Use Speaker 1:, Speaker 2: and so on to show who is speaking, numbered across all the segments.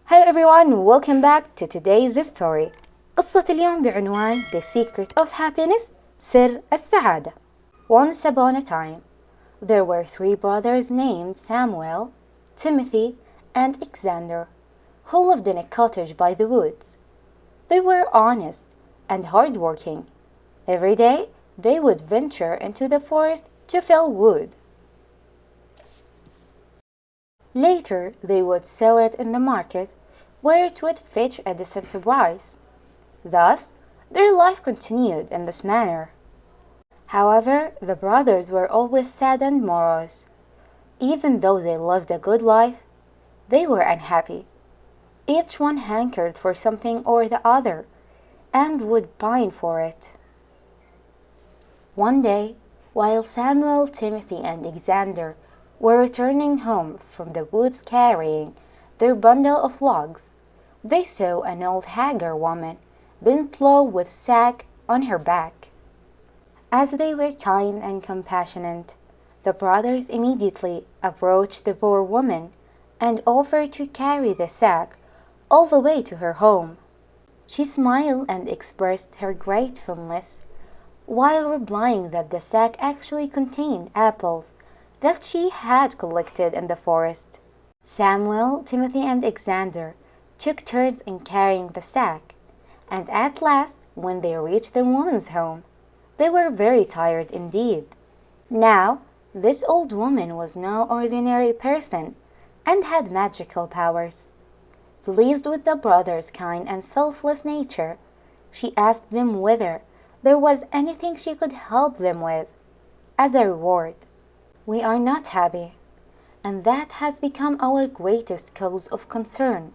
Speaker 1: Hello everyone, welcome back to today's story. قصة اليوم بعنوان The Secret of Happiness, سر السعادة. Once upon a time, there were three brothers named Samuel, Timothy, and Alexander, who lived in a cottage by the woods. They were honest and hardworking. Every day, they would venture into the forest to fell wood. Later, they would sell it in the market, where it would fetch a decent price. Thus, their life continued in this manner. However, the brothers were always sad and morose. Even though they lived a good life, they were unhappy. Each one hankered for something or the other, and would pine for it. One day, while Samuel, Timothy, and Alexander were returning home from the woods carrying their bundle of logs, they saw an old haggard woman bent low with sack on her back. As they were kind and compassionate, the brothers immediately approached the poor woman and offered to carry the sack all the way to her home. She smiled and expressed her gratefulness, while replying that the sack actually contained apples that she had collected in the forest. Samuel, Timothy, and Alexander took turns in carrying the sack, and at last, when they reached the woman's home, they were very tired indeed. Now, this old woman was no ordinary person and had magical powers. Pleased with the brothers' kind and selfless nature, she asked them whether there was anything she could help them with. As a reward, "We are not happy, and that has become our greatest cause of concern,"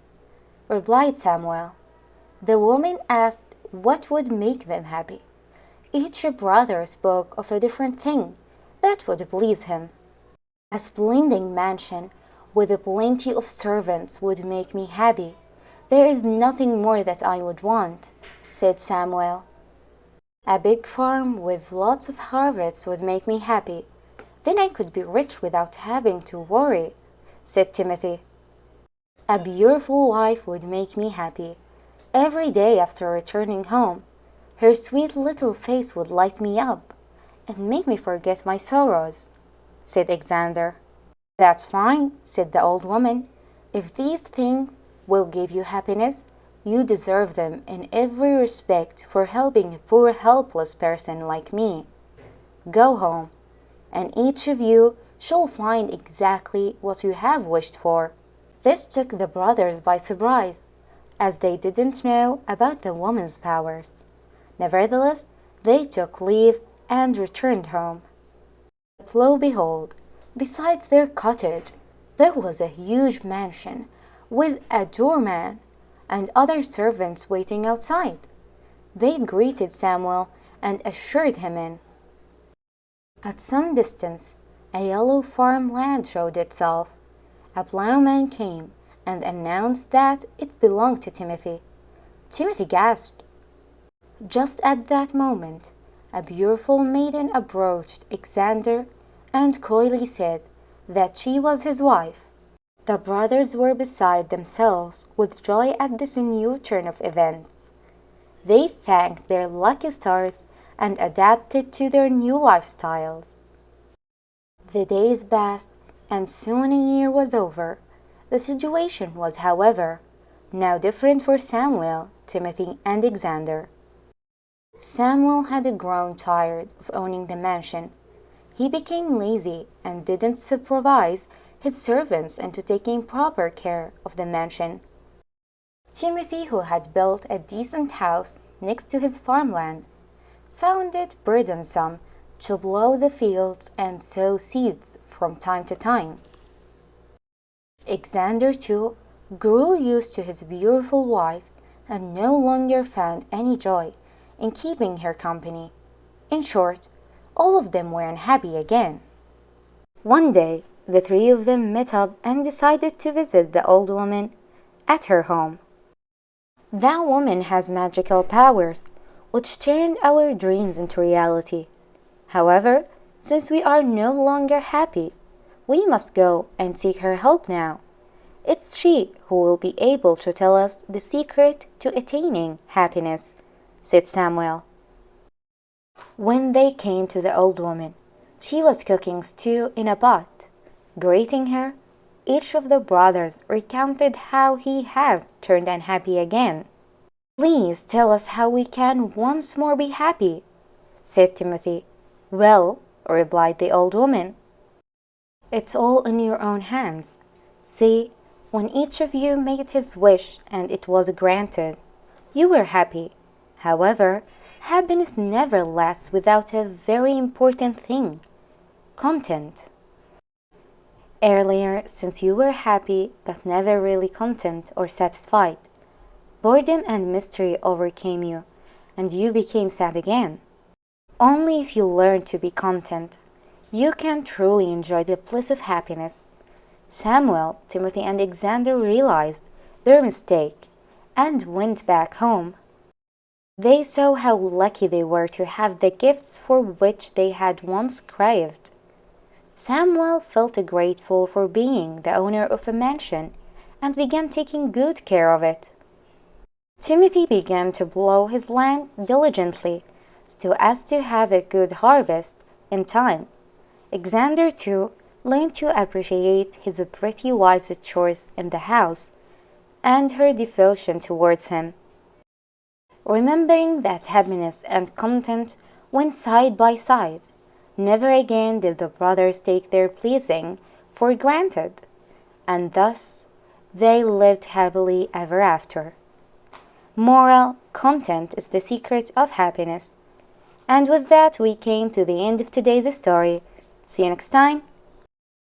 Speaker 1: replied Samuel. The woman asked what would make them happy. Each brother spoke of a different thing that would please him. "A splendid mansion with plenty of servants would make me happy. There is nothing more that I would want," said Samuel. "A big farm with lots of harvests would make me happy. Then I could be rich without having to worry," said Timothy. "A beautiful wife would make me happy. Every day after returning home, her sweet little face would light me up and make me forget my sorrows," said Alexander. "That's fine," said the old woman. "If these things will give you happiness, you deserve them in every respect for helping a poor helpless person like me. Go home, and each of you shall find exactly what you have wished for." This took the brothers by surprise, as they didn't know about the woman's powers. Nevertheless, they took leave and returned home. But lo behold, besides their cottage, there was a huge mansion with a doorman and other servants waiting outside. They greeted Samuel and ushered him in. At some distance, a yellow farmland showed itself. A plowman came and announced that it belonged to Timothy. Timothy gasped. Just at that moment, a beautiful maiden approached Alexander and coyly said that she was his wife. The brothers were beside themselves with joy at this new turn of events. They thanked their lucky stars and adapted to their new lifestyles. The days passed, and soon a year was over. The situation was, however, now different for Samuel, Timothy, and Alexander. Samuel had grown tired of owning the mansion. He became lazy and didn't supervise his servants into taking proper care of the mansion. Timothy, who had built a decent house next to his farmland, found it burdensome to plow the fields and sow seeds from time to time. Alexander, too, grew used to his beautiful wife and no longer found any joy in keeping her company. In short, all of them were unhappy again. One day, the three of them met up and decided to visit the old woman at her home. "That woman has magical powers, which turned our dreams into reality. However, since we are no longer happy, we must go and seek her help now. It's she who will be able to tell us the secret to attaining happiness, said Samuel. When they came to the old woman, she was cooking stew in a pot. Greeting her, each of the brothers recounted how he had turned unhappy again. Please tell us how we can once more be happy, said Timothy. Well, replied the old woman, it's all in your own hands. See, when each of you made his wish and it was granted, you were happy. However, happiness never lasts without a very important thing, content. Earlier, since you were happy but never really content or satisfied, boredom and mystery overcame you, and you became sad again. Only if you learn to be content, you can truly enjoy the bliss of happiness. Samuel, Timothy, and Alexander realized their mistake and went back home. They saw how lucky they were to have the gifts for which they had once craved. Samuel felt grateful for being the owner of a mansion and began taking good care of it. Timothy began to plow his land diligently so as to have a good harvest in time. Alexander, too, learned to appreciate his pretty wife's chores in the house and her devotion towards him. Remembering that happiness and content went side by side, never again did the brothers take their pleasing for granted, and thus they lived happily ever after. Moral: content is the secret of happiness. And with that, we came to the end of today's story. See you next time.